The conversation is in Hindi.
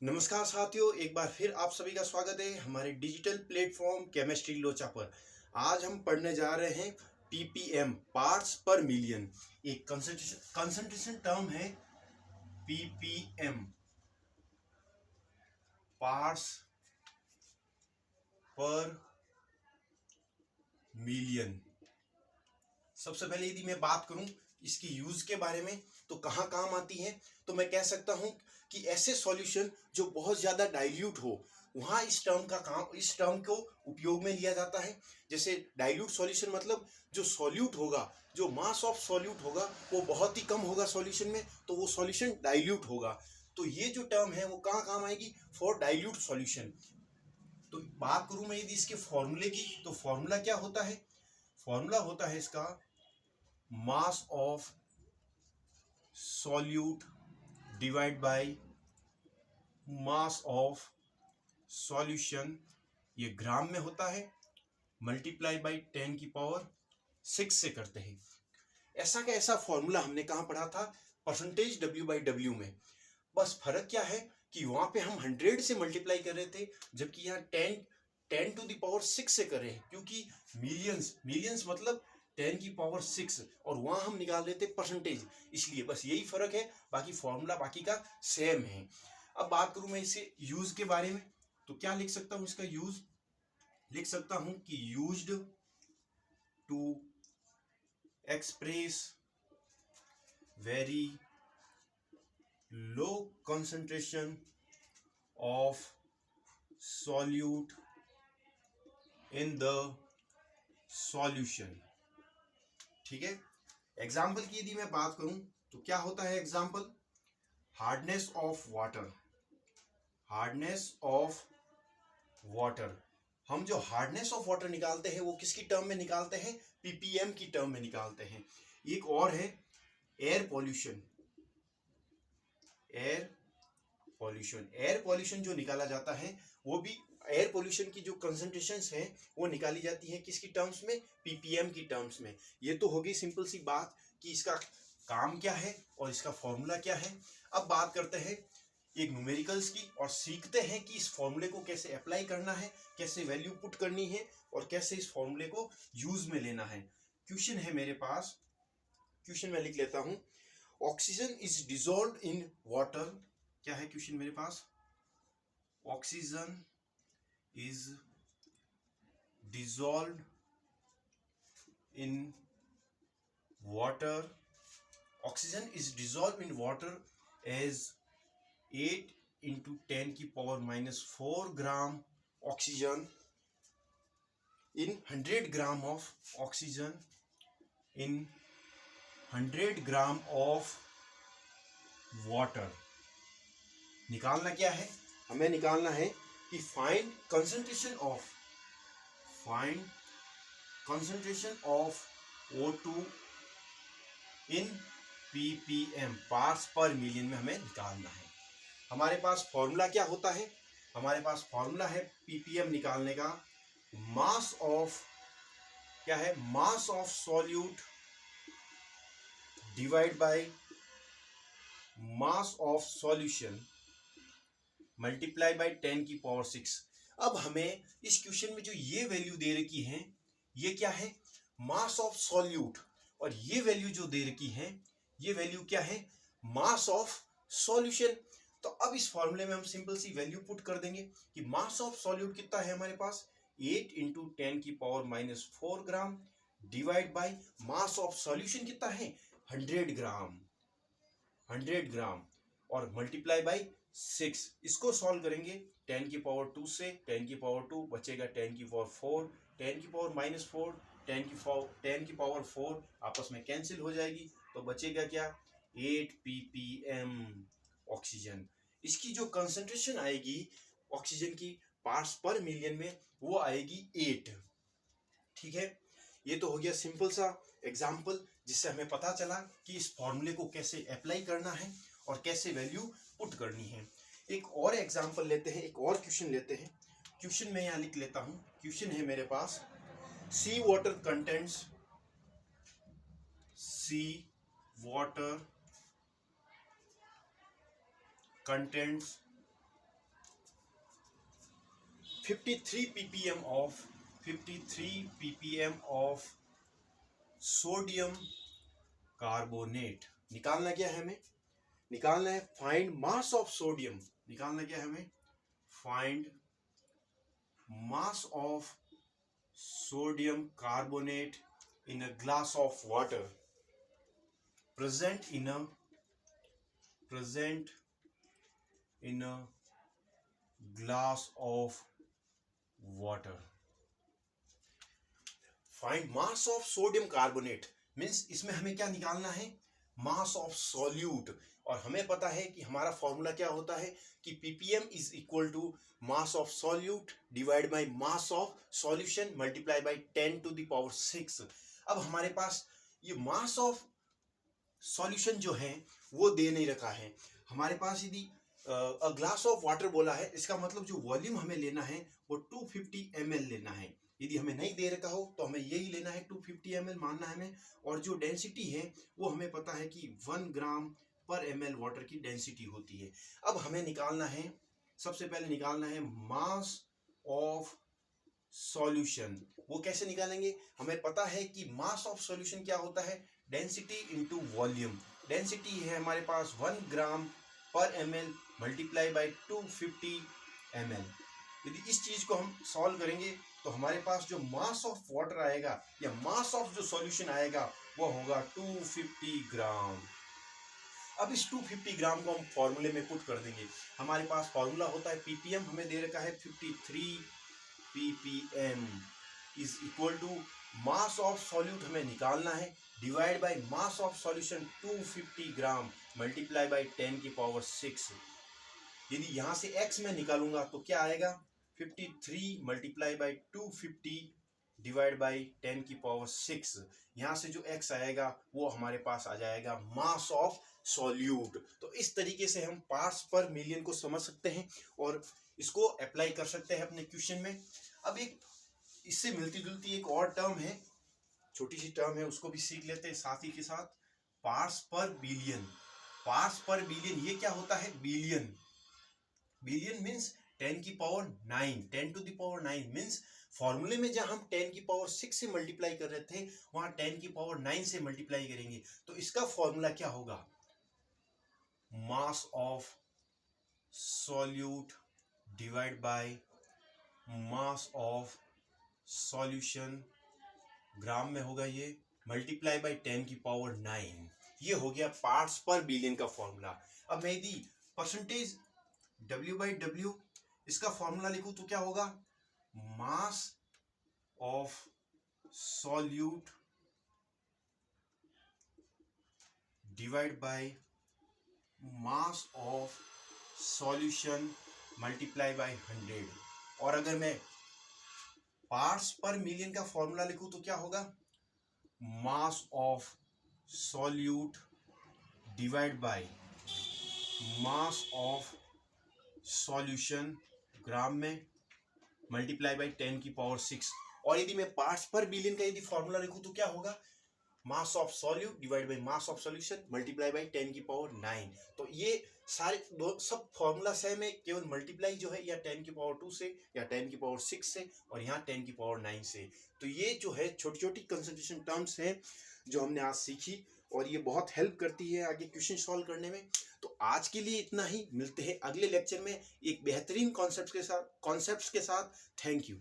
नमस्कार साथियों, एक बार फिर आप सभी का स्वागत है हमारे डिजिटल प्लेटफॉर्म केमिस्ट्री लोचा पर। आज हम पढ़ने जा रहे हैं पीपीएम, पार्ट्स पर मिलियन। एक कंसंट्रेशन टर्म है पीपीएम, पार्ट्स पर मिलियन। सबसे पहले यदि मैं बात करूं इसकी यूज के बारे में तो कहाँ काम आती है, तो मैं कह सकता हूं कि ऐसे सॉल्यूशन जो बहुत ज्यादा डाइल्यूट हो वहां इस टर्म को उपयोग में लिया जाता है। जैसे डाइल्यूट सॉल्यूशन मतलब जो सॉल्यूट होगा, जो मास ऑफ सॉल्यूट होगा वो बहुत ही कम होगा सॉल्यूशन में, तो वो सॉल्यूशन डाइल्यूट होगा। तो ये जो टर्म है वो कहाँ काम आएगी, फॉर डाइल्यूट सॉल्यूशन। तो बात करूं मैं यदि इसके फॉर्मूले की, तो फॉर्मूला क्या होता है? फॉर्मूला होता है इसका मास of solute divide by mass of solution. ये ग्राम में होता है, मल्टीप्लाई बाय 10⁻⁶ से करते हैं। ऐसा का ऐसा फॉर्मूला हमने कहाँ पढ़ा था, परसेंटेज W/W में। बस फर्क क्या है कि वहां पे हम 100 से मल्टीप्लाई कर रहे थे, जबकि यहाँ 10⁻⁶ से कर रहे हैं, क्योंकि मिलियंस मिलियंस मतलब 10⁻⁶, और वहां हम निकाल रहे थे परसेंटेज, इसलिए बस यही फर्क है। बाकी फॉर्मूला बाकी का सेम है। अब बात करूं मैं इसे यूज के बारे में, तो क्या लिख सकता हूं? इसका यूज लिख सकता हूं कि used to express very low concentration of solute in the solution। ठीक है। एग्जाम्पल की यदि मैं बात करूं तो क्या होता है example? Hardness of water. Hardness of water, हम जो हार्डनेस ऑफ वाटर निकालते हैं वो किसकी टर्म में निकालते हैं? पीपीएम की टर्म में निकालते हैं। एक और है air pollution. Air pollution, air pollution जो निकाला जाता है वो भी, एयर पॉल्यूशन की जो कंसंट्रेशंस हैं वो निकाली जाती है किसकी टर्म्स में? पीपीएम की टर्म्स में। ये तो हो गई सिंपल सी बात कि इसका काम क्या है और इसका फॉर्मूला क्या है। अब बात करते हैं एक न्यूमेरिकल्स की और सीखते हैं कि इस फॉर्मूले को कैसे अप्लाई करना है, कैसे वैल्यू पुट करनी है और कैसे इस फॉर्मूले को यूज में लेना है। क्वेश्चन है मेरे पास, क्वेश्चन में लिख लेता हूं। Oxygen is dissolve in water. क्या है क्वेश्चन मेरे पास? Oxygen is dissolve in water. Oxygen is dissolve in water as 8 × 10⁻⁴ gram oxygen in 100 gram of oxygen in 100 gram of water. निकालना क्या है? हमें निकालना है कि find concentration of O2 in ppm, parts per million में हमें निकालना है। हमारे पास फॉर्मूला क्या होता है? हमारे पास फॉर्मूला है पीपीएम निकालने का, मास ऑफ, क्या है? मास of solute divide by mass of solution multiply bye 10⁻⁶। अब हमें इस क्वेश्चन में जो ये वैल्यू दे रखी है ये क्या है? मास ऑफ सॉल्यूट। और ये वैल्यू जो दे रखी है ये वैल्यू क्या है? मास ऑफ सॉल्यूशन। तो अब इस फॉर्मूले में हम सिंपल सी वैल्यू पुट कर देंगे कि मास ऑफ सॉल्यूट कितना है हमारे पास? 8 × 10⁻⁴ gram divide by mass of solution कितना है? 100 ग्राम, 100 ग्राम, और मल्टीप्लाई बाय 6। इसको सॉल्व करेंगे 10⁻² से, 10⁻² बचेगा 10⁻⁴, 10⁻⁻4, 10⁻4 आपस में कैंसिल हो जाएगी, तो बचेगा क्या? 8 ppm ऑक्सीजन। इसकी जो कंसंट्रेशन आएगी ऑक्सीजन की पार्ट्स पर मिलियन में वो आएगी 8। ठीक है। ये तो हो गया सिंपल सा एग्जाम्पल जिससे हमें पता चला कि इस फॉर्मूले को कैसे अप्लाई करना है और कैसे वैल्यू पुट करनी है। एक और एग्जाम्पल लेते हैं, एक और क्वेश्चन लेते हैं। क्वेश्चन में यहाँ लिख लेता हूँ। क्वेश्चन है मेरे पास, sea water contents, sea water contents 53 ppm of sodium carbonate निकालना क्या है हमें? निकालना है फाइंड मास ऑफ सोडियम। निकालना क्या है हमें? Find mass of sodium carbonate in a glass of water present in a glass of water. Find mass of sodium carbonate means इसमें हमें क्या निकालना है? मास ऑफ सॉल्यूट। और हमें पता है कि हमारा फॉर्मूला क्या होता है कि ppm is equal to mass of solute divide by mass of solution multiply by 10 to the power 6। अब हमारे पास ये मास ऑफ सॉल्यूशन जो है वो दे नहीं रखा है हमारे पास। यदि अ ग्लास ऑफ वाटर बोला है, इसका मतलब जो वॉल्यूम हमें लेना है वो 250 ml लेना है। यदि हमें नहीं दे रखा हो तो हमें यही लेना है, 250 ml मानना है हमें। और जो डेंसिटी है वो हमें पता है कि 1 ग्राम पर ml वाटर की डेंसिटी होती है। अब हमें निकालना है, सबसे पहले निकालना है मास ऑफ सॉल्यूशन। वो कैसे निकालेंगे? हमें पता है कि मास ऑफ सॉल्यूशन क्या होता है? Density into volume. डेंसिटी है हमारे पास 1 ग्राम पर ml मल्टीप्लाई बाय 250 ml। यदि इस चीज को हम सॉल्व करेंगे तो हमारे पास जो मास ऑफ वाटर आएगा या मास ऑफ जो सॉल्यूशन आएगा वो होगा 250 ग्राम। अब इस 250 ग्राम को हम फॉर्मूले में पुट कर देंगे। हमारे पास फॉर्मूला होता है ppm, हमें दे रखा है 53 ppm is equal to mass of solute हमें निकालना है divide by mass of solution 250 gram multiply by 10 की पावर 6। यदि यहाँ से x में निकालूंगा तो क्या आएगा? 53 मल्टीप्लाई बाय 250 डिवाइड बाय 10 की पावर 6। यहाँ से जो x आएगा वो हमारे पास आ जाएगा मास ऑफ सॉल्यूट। तो इस तरीके से हम पार्ट्स पर मिलियन को समझ सकते हैं और इसको अप्लाई कर सकते हैं अपने क्वेश्चन में। अब एक इससे मिलती जुलती एक और टर्म है, छोटी सी टर्म है, उसको भी सीख लेते हैं साथ ही के साथ। पार्ट्स पर बिलियन। पार्ट्स पर बिलियन ये क्या होता है? बिलियन। बिलियन मीन्स 10 की power 9, 10 to the power 9 means फॉर्मूले में जहां हम 10 की पावर 6 से मल्टीप्लाई कर रहे थे वहां 10 की पावर 9 से मल्टीप्लाई करेंगे। तो इसका फॉर्मूला क्या होगा? Mass of solute divide by mass of solution, gram में होगा ये, मल्टीप्लाई बाय 10 की पावर 9। ये हो गया पार्ट्स पर बिलियन का फॉर्मूला। अब मैं यदि परसेंटेज W/W इसका फॉर्मूला लिखूं तो क्या होगा? Mass of solute divide by mass of solution multiply bye 100। और अगर मैं पार्ट्स पर मिलियन का फॉर्मूला लिखूं तो क्या होगा? Mass of solute divide by mass of solution, gram में, मल्टीप्लाई बाय 10 की पावर 6। और यदि मैं पार्ट्स पर बिलियन का यदि फॉर्मूला लिखूं तो क्या होगा? Mass of solute divide by mass of solution multiply by 10 की पावर 9। तो ये सारे सब फॉर्मूला सेम है, केवल मल्टीप्लाई जो है या 10 की पावर 2 से या 10 की पावर 6 से और यहाँ 10 की पावर 9 से। तो ये जो है छोटी छोटी कंसंट्रेशन टर्म्स हैं जो हमने आज सीखी और ये बहुत हेल्प करती है आगे क्वेश्चन सॉल्व करने में। तो आज के लिए इतना ही, मिलते हैं अगले लेक्चर में एक बेहतरीन कॉन्सेप्ट के साथ। Thank you.